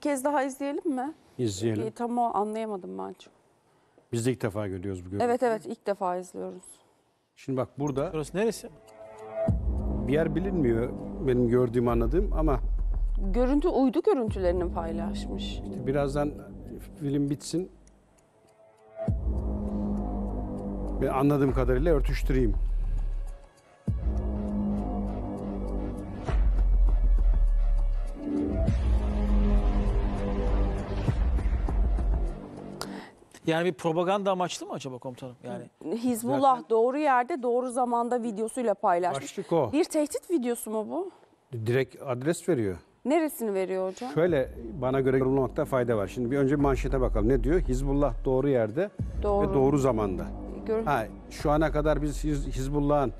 kez daha izleyelim mi? İzleyelim. Tam o anlayamadım ben çok. Biz de ilk defa görüyoruz bu görüntüyü. Evet ilk defa izliyoruz. Şimdi bak burada Burası neresi? bir yer bilinmiyor benim gördüğüm anladığım ama Görüntü uydu görüntülerini paylaşmış. işte birazdan film bitsin. Ben anladığım kadarıyla örtüştüreyim. Yani bir propaganda amaçlı mı acaba komutanım? Yani Hizbullah doğru yerde doğru zamanda videosuyla paylaşmış. Başlık o. Bir tehdit videosu mu bu? Direkt adres veriyor. Neresini veriyor hocam? Şöyle bana göre yorumlamakta fayda var. Şimdi bir önce manşete bakalım. Ne diyor? Hizbullah doğru yerde Doğru. ve doğru zamanda. Gör- Şu ana kadar biz Hizbullah'ın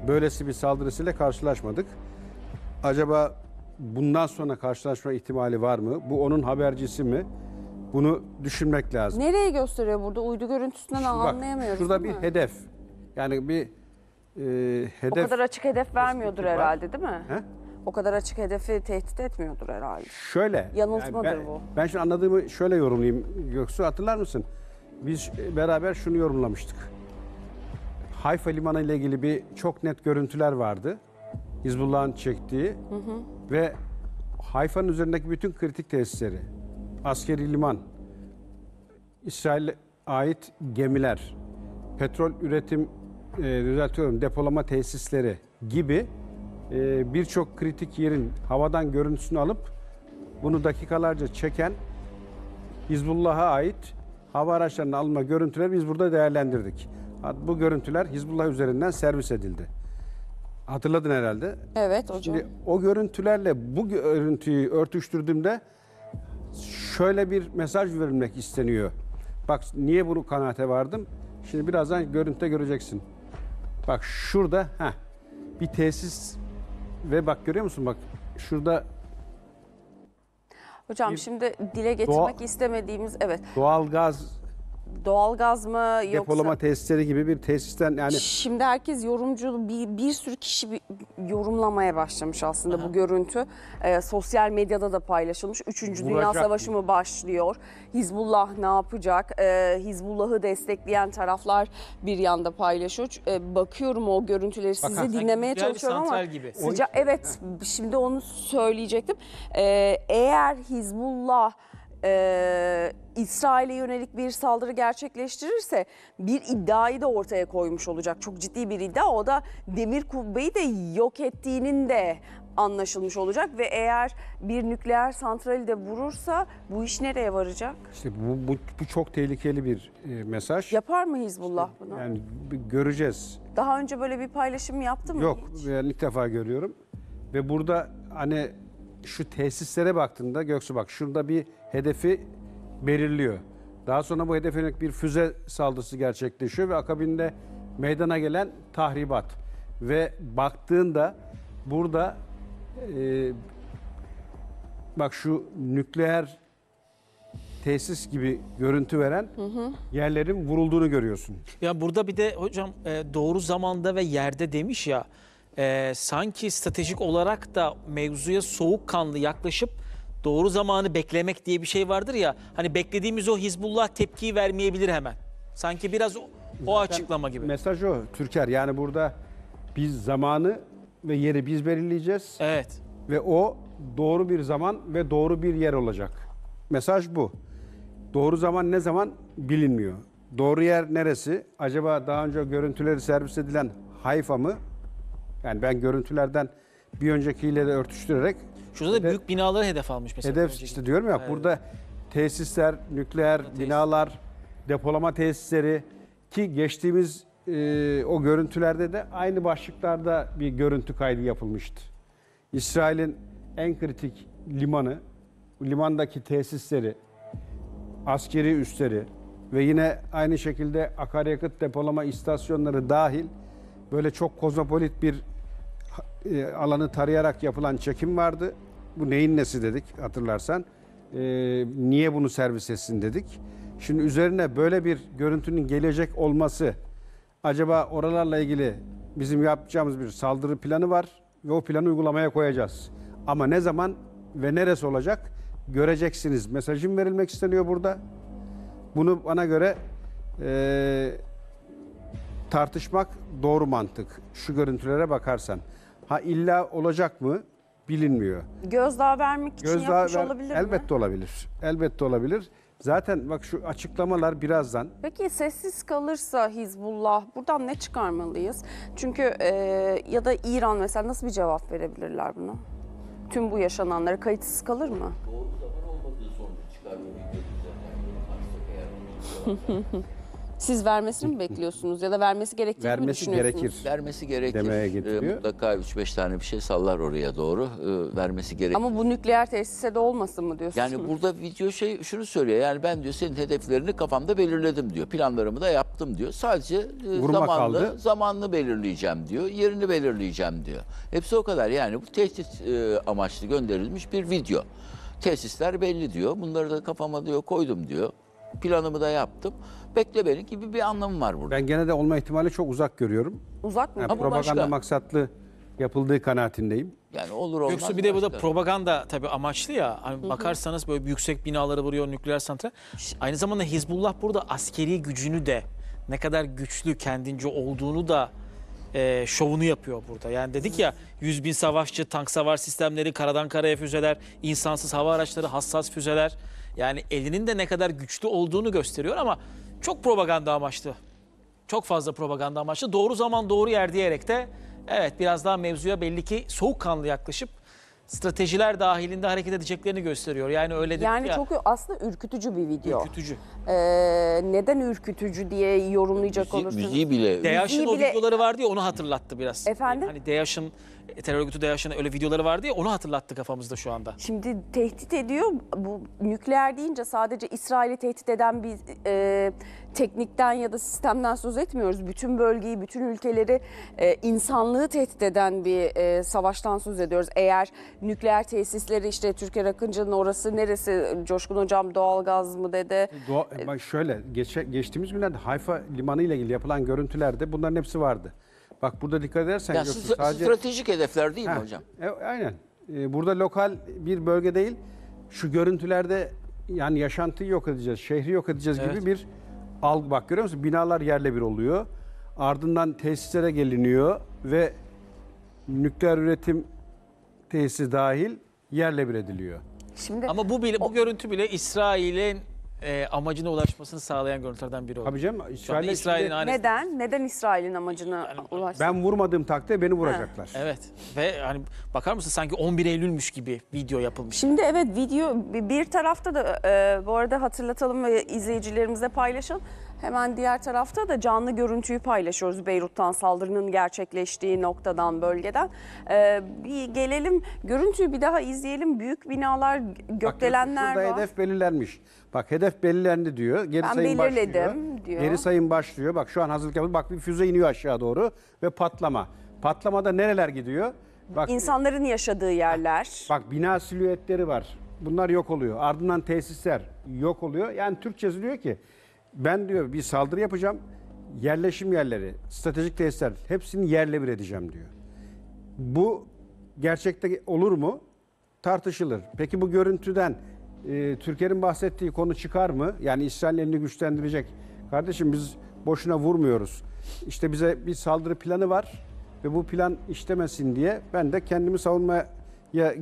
böylesi bir saldırısıyla karşılaşmadık. Acaba bundan sonra karşılaşma ihtimali var mı? Bu onun habercisi mi? Bunu düşünmek lazım. Nereye gösteriyor burada? Uydu görüntüsünden Bak, anlayamıyoruz şurada değil bir mi? hedef. Yani bir O hedef. kadar açık hedef vermiyordur var. herhalde değil mi? He? O kadar açık hedefi tehdit etmiyordur herhalde. Şöyle. Yanıltmadır ben, bu. Ben şimdi anladığımı şöyle yorumlayayım Göksu, hatırlar mısın? Biz beraber şunu yorumlamıştık. Hayfa Limanı ile ilgili bir çok net görüntüler vardı. Hizbullah'ın çektiği ve Hayfa'nın üzerindeki bütün kritik tesisleri, askeri liman, İsrail'e ait gemiler, petrol üretim, depolama tesisleri gibi birçok kritik yerin havadan görüntüsünü alıp bunu dakikalarca çeken Hizbullah'a ait hava araçlarının alınma görüntüleri biz burada değerlendirdik. Bu görüntüler Hizbullah üzerinden servis edildi. Hatırladın herhalde. Evet hocam. Şimdi o görüntülerle bu görüntüyü örtüştürdüğümde şöyle bir mesaj verilmek isteniyor. Bak niye bunu kanaate vardım? Şimdi birazdan görüntüde göreceksin. Bak şurada bir tesis ve bak görüyor musun? Bak şurada Hocam bir şimdi dile getirmek istemediğimiz doğalgaz doğalgaz mı yoksa depolama tesisleri gibi bir tesisten yani şimdi herkes yorumcu bir sürü kişi yorumlamaya başlamış aslında bu görüntü. Sosyal medyada da paylaşılmış. Üçüncü Dünya Vuracak Savaşı mı başlıyor? Hizbullah ne yapacak? Hizbullah'ı destekleyen taraflar bir yanda paylaşıyor. Bakıyorum o görüntüleri sizi Sanki dinlemeye nükleer bir çalışıyorum ama santral gibi. evet şimdi onu söyleyecektim. Eğer Hizbullah İsrail'e yönelik bir saldırı gerçekleştirirse bir iddiayı da ortaya koymuş olacak. Çok ciddi bir iddia. O da demir kubbeyi de yok ettiğinin de anlaşılmış olacak ve eğer bir nükleer santrali de vurursa bu iş nereye varacak? işte bu çok tehlikeli bir mesaj. Yapar mı Hizbullah bunu? Yani göreceğiz. Daha önce böyle bir paylaşım yaptı mı Yok, hiç? ben ilk defa görüyorum. Ve burada hani şu tesislere baktığında Göksu bak şurada bir hedefi belirliyor. Daha sonra bu hedefe yönelik bir füze saldırısı gerçekleşiyor ve akabinde meydana gelen tahribat. Ve baktığında burada bak şu nükleer tesis gibi görüntü veren yerlerin vurulduğunu görüyorsun. ya burada bir de hocam doğru zamanda ve yerde demiş ya, sanki stratejik olarak da mevzuya soğukkanlı yaklaşıp doğru zamanı beklemek diye bir şey vardır ya. Hani beklediğimiz o Hizbullah tepkiyi vermeyebilir hemen. Sanki biraz o açıklama gibi. Mesaj o Türker. Yani burada biz zamanı ve yeri biz belirleyeceğiz. Evet. Ve o doğru bir zaman ve doğru bir yer olacak. Mesaj bu. Doğru zaman ne zaman bilinmiyor. Doğru yer neresi? Acaba daha önce görüntüleri servis edilen Hayfa mı? Yani ben görüntülerden bir öncekiyle de örtüştürerek Şurada da büyük binaları hedef almış mesela. hedef önceki. işte diyorum ya Evet. burada tesisler, nükleer binalar, depolama tesisleri ki geçtiğimiz o görüntülerde de aynı başlıklarda bir görüntü kaydı yapılmıştı. İsrail'in en kritik limanı, limandaki tesisleri, askeri üsleri ve yine aynı şekilde akaryakıt depolama istasyonları dahil böyle çok kozmopolit bir alanı tarayarak yapılan çekim vardı. Bu neyin nesi dedik hatırlarsan. Niye bunu servis etsin dedik. Şimdi üzerine böyle bir görüntünün gelecek olması acaba oralarla ilgili bizim yapacağımız bir saldırı planı var ve o planı uygulamaya koyacağız. Ama ne zaman ve neresi olacak göreceksiniz mesajın verilmek isteniyor burada. Bunu bana göre tartışmak doğru mantık. Şu görüntülere bakarsan. Ha illa olacak mı? Bilinmiyor. Gözdağı vermek için yapmış olabilir mi? Elbette olabilir. Elbette olabilir. Zaten bak şu açıklamalar birazdan. Peki sessiz kalırsa Hizbullah buradan ne çıkarmalıyız? Çünkü ya da İran mesela nasıl bir cevap verebilirler buna? Tüm bu yaşananlara kayıtsız kalır mı? Doğru zaman olmadığı sonucu çıkar bu videoyu zaten. Siz vermesini mi bekliyorsunuz ya da vermesi gerektiğini mi Vermesi düşünüyorsunuz? gerekir. Vermesi gerekir. Demeye getiriyor. Mutlaka 3-5 tane bir şey sallar oraya doğru. Vermesi gerekir. Ama bu nükleer tesise de olmasın mı diyorsunuz? Yani burada video şunu söylüyor. Yani ben diyor senin hedeflerini kafamda belirledim diyor. Planlarımı da yaptım diyor. Sadece Vurma kaldı. zamanını belirleyeceğim diyor. Yerini belirleyeceğim diyor. Hepsi o kadar. Yani bu tehdit amaçlı gönderilmiş bir video. Tesisler belli diyor. Bunları da kafama diyor koydum diyor. Planımı da yaptım. Bekle beni gibi bir anlamı var burada. Ben gene de olma ihtimali çok uzak görüyorum. Uzak mı? Yani Ama propaganda başka. maksatlı yapıldığı kanaatindeyim. Yani olur olmaz. Göksu bir de bu da başka. propaganda tabii amaçlı ya. Hani bakarsanız böyle yüksek binaları vuruyor, nükleer santral. Aynı zamanda Hizbullah burada askeri gücünü de ne kadar güçlü kendince olduğunu da şovunu yapıyor burada. Yani dedik ya 100.000 savaşçı, tank savar sistemleri, karadan karaya füzeler, insansız hava araçları, hassas füzeler. Yani elinin de ne kadar güçlü olduğunu gösteriyor ama çok propaganda amaçlı. Çok fazla propaganda amaçlı. Doğru zaman doğru yer diyerek de evet biraz daha mevzuya belli ki soğukkanlı yaklaşıp stratejiler dahilinde hareket edeceklerini gösteriyor. Yani öyle dedik Yani ya. çok aslında ürkütücü bir video. Ürkütücü. Neden ürkütücü diye yorumlayacak olursunuz? Müziği bile DAEŞ'in o bile- videoları vardı ya onu hatırlattı biraz. Efendim? Hani DAEŞ'in, terör örgütü DAEŞ'in öyle videoları vardı ya onu hatırlattı kafamızda şu anda. Şimdi tehdit ediyor. Bu nükleer deyince sadece İsrail'i tehdit eden bir teknikten ya da sistemden söz etmiyoruz. Bütün bölgeyi, bütün ülkeleri, insanlığı tehdit eden bir savaştan söz ediyoruz. Eğer nükleer tesisleri işte Türker Akıncı'nın orası neresi? Coşkun Hocam doğalgaz mı dedi? Bak şöyle geçtiğimiz günlerde Hayfa limanı ile ilgili yapılan görüntülerde bunların hepsi vardı. Bak burada dikkat edersen ya Göksu, sadece stratejik hedefler değil mi Heh, hocam? Aynen. Burada lokal bir bölge değil. Şu görüntülerde yani yaşantıyı yok edeceğiz, şehri yok edeceğiz Evet. gibi bir algı. Bak görüyor musun? Binalar yerle bir oluyor. Ardından tesislere geliniyor ve nükleer üretim tesisi dahil yerle bir ediliyor. Şimdi Ama bu görüntü bile İsrail'in amacına ulaşmasını sağlayan görüntülerden biri oldu. Tabii canım. Şu anda İsrail'e İsrail'in şimdi hanesi. neden İsrail'in amacına ulaştı? ben vurmadığım takdirde beni vuracaklar. Evet ve hani bakar mısın sanki 11 Eylül'müş gibi video yapılmış. Şimdi evet video bir tarafta da bu arada hatırlatalım ve izleyicilerimizle paylaşalım. Hemen diğer tarafta da canlı görüntüyü paylaşıyoruz Beyrut'tan saldırının gerçekleştiği noktadan, bölgeden. Bir gelelim görüntüyü bir daha izleyelim. Büyük binalar, gökdelenler Şurada var. hedef belirlenmiş. Bak hedef belirlendi diyor. Geri Ben sayım belirledim başlıyor. diyor. Geri sayım başlıyor. Bak şu an hazırlık yapılıyor. Bak bir füze iniyor aşağı doğru ve patlama. Patlamada nereler gidiyor? Bak İnsanların yaşadığı yerler. bak bina silüetleri var. Bunlar yok oluyor. Ardından tesisler yok oluyor. Yani Türkçesi diyor ki ben diyor bir saldırı yapacağım. Yerleşim yerleri, stratejik tesisler hepsini yerle bir edeceğim diyor. Bu gerçekte olur mu? Tartışılır. Peki bu görüntüden Türker'in bahsettiği konu çıkar mı? Yani İsrail'in elini güçlendirecek. Kardeşim biz boşuna vurmuyoruz. İşte bize bir saldırı planı var ve bu plan işlemesin diye ben de kendimi savunmaya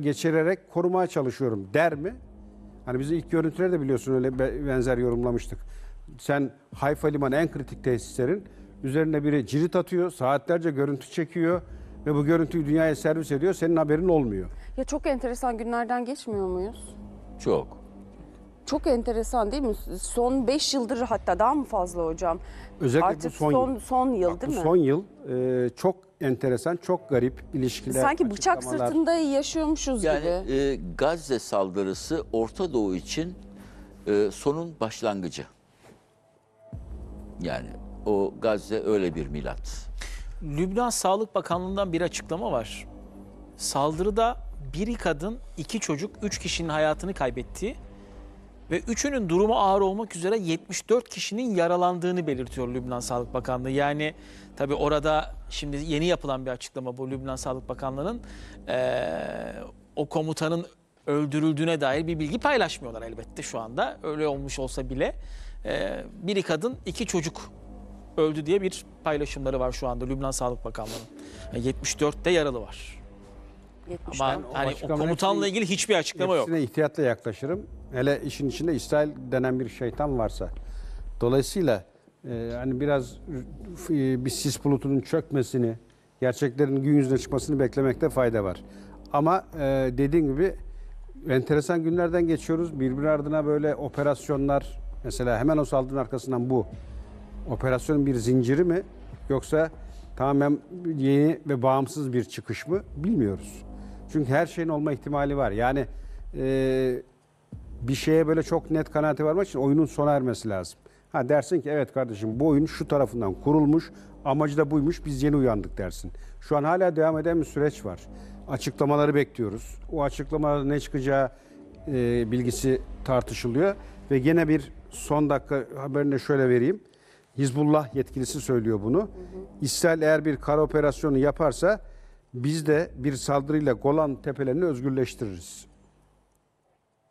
geçirerek korumaya çalışıyorum der mi? Hani biz ilk görüntüleri de biliyorsun öyle benzer yorumlamıştık. Sen Hayfa Limanı en kritik tesislerin üzerine biri cirit atıyor, saatlerce görüntü çekiyor ve bu görüntüyü dünyaya servis ediyor. Senin haberin olmuyor. Ya çok enteresan günlerden geçmiyor muyuz? Çok. Çok enteresan değil mi? Son 5 yıldır hatta daha mı fazla hocam? Özellikle Artık bu son yıl. son yıl Bak, değil bu mi? son yıl çok enteresan, çok garip ilişkiler. Sanki bıçak açıklamalar. sırtında yaşıyormuşuz gibi. Yani Gazze saldırısı Orta Doğu için sonun başlangıcı. Yani o Gazze öyle bir milat. Lübnan Sağlık Bakanlığı'ndan bir açıklama var. Saldırıda biri kadın, 2 çocuk, 3 kişinin hayatını kaybettiği ve üçünün durumu ağır olmak üzere 74 kişinin yaralandığını belirtiyor Lübnan Sağlık Bakanlığı. Yani tabii orada şimdi yeni yapılan bir açıklama bu Lübnan Sağlık Bakanlığı'nın. O komutanın öldürüldüğüne dair bir bilgi paylaşmıyorlar elbette şu anda. Öyle olmuş olsa bile biri kadın 2 çocuk öldü diye bir paylaşımları var şu anda Lübnan Sağlık Bakanlığı'nın. 74 de yaralı var. 70'ten. Ama hani o açıklamanın komutanla ilgili hiçbir açıklama yok. Hepsine ihtiyatla yaklaşırım. Hele işin içinde İsrail denen bir şeytan varsa. Dolayısıyla hani biraz bir sis bulutunun çökmesini, gerçeklerin gün yüzüne çıkmasını beklemekte fayda var. Ama dediğim gibi enteresan günlerden geçiyoruz. Birbiri ardına böyle operasyonlar, mesela hemen o saldırının arkasından bu operasyonun bir zinciri mi yoksa tamamen yeni ve bağımsız bir çıkış mı bilmiyoruz. Çünkü her şeyin olma ihtimali var. Yani bir şeye böyle çok net kanaati varmak için oyunun sona ermesi lazım. Ha dersin ki evet kardeşim bu oyun şu tarafından kurulmuş, amacı da buymuş, biz yeni uyandık dersin. Şu an hala devam eden bir süreç var. Açıklamaları bekliyoruz. O açıklamalarda ne çıkacağı bilgisi tartışılıyor. Ve gene bir son dakika haberini de şöyle vereyim. Hizbullah yetkilisi söylüyor bunu. İsrail eğer bir kara operasyonu yaparsa biz de bir saldırıyla Golan tepelerini özgürleştiririz.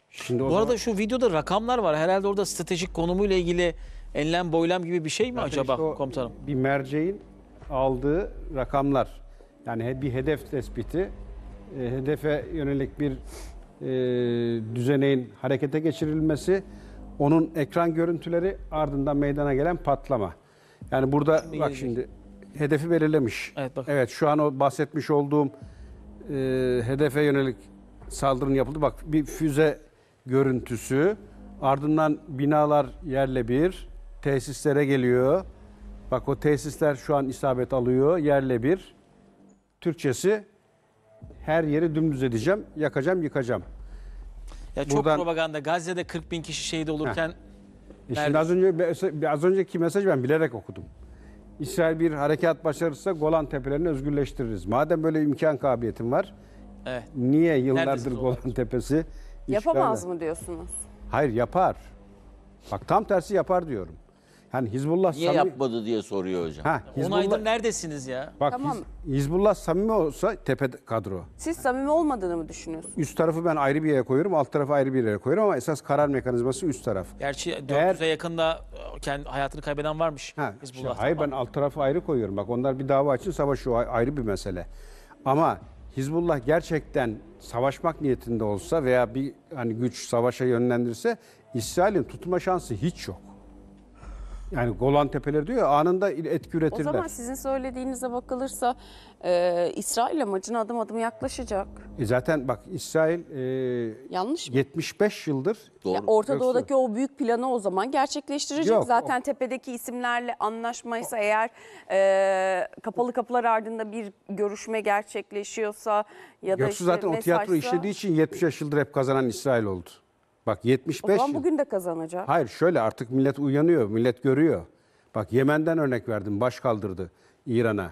Şimdi o Bu arada şu videoda rakamlar var. Herhalde orada stratejik konumuyla ilgili enlem boylam gibi bir şey mi zaten acaba işte o komutanım? bir merceğin aldığı rakamlar. Yani bir hedef tespiti, hedefe yönelik bir düzeneğin harekete geçirilmesi, onun ekran görüntüleri ardından meydana gelen patlama. Yani burada Şimdi bak gelecek. şimdi hedefi belirlemiş. Evet, bak. Evet şu an o bahsetmiş olduğum hedefe yönelik saldırının yapıldı. Bak bir füze görüntüsü, ardından binalar yerle bir, tesislere geliyor. Bak o tesisler şu an isabet alıyor, yerle bir. Türkçesi her yeri dümdüz edeceğim, yakacağım, yıkacağım. Ya çok Buradan- propaganda. Gazze'de 40 bin kişi şehit olurken Şimdi az önceki mesajı ben bilerek okudum. İsrail bir harekat başarırsa Golan tepelerini özgürleştiririz. Madem böyle imkan kabiliyetim var, evet. niye yıllardır Neredesiniz Golan tepesi Yapamaz işgalde? mı diyorsunuz? Hayır yapar. Bak tam tersi yapar diyorum. Yani Hizbullah Niye yapmadı diye soruyor hocam. 10 aydır neredesiniz ya? Bak Tamam. Hizbullah samimi olsa tepe kadro. Siz samimi olmadığını mı düşünüyorsunuz? Üst tarafı ben ayrı bir yere koyuyorum, alt tarafı ayrı bir yere koyuyorum ama esas karar mekanizması üst taraf. Gerçi Eğer- 400'e yakında kendi hayatını kaybeden varmış Ha, Hizbullah'tan. hayır ben alt tarafı ayrı koyuyorum. Bak onlar bir dava için savaşıyor, ayrı bir mesele. Ama Hizbullah gerçekten savaşmak niyetinde olsa veya bir hani güç savaşa yönlendirirse İsrail'in tutma şansı hiç yok. Yani Golan Tepeleri diyor ya, anında etki O üretirler. zaman sizin söylediğinize bakılırsa İsrail amacına adım adım yaklaşacak. Zaten bak İsrail Yanlış mı? 75 yıldır Doğru. Ya Orta Yoksa- Doğu'daki o büyük planı o zaman gerçekleştirecek. Yok, Zaten tepedeki isimlerle anlaşmaysa eğer kapalı kapılar ardında bir görüşme gerçekleşiyorsa ya da Göksu zaten o tiyatro mesajsa, işlediği için 75 yıldır hep kazanan İsrail oldu. Bak o 75 zaman yıl. bugün de kazanacak. Hayır şöyle artık millet uyanıyor, millet görüyor. Bak Yemen'den örnek verdim, baş kaldırdı İran'a.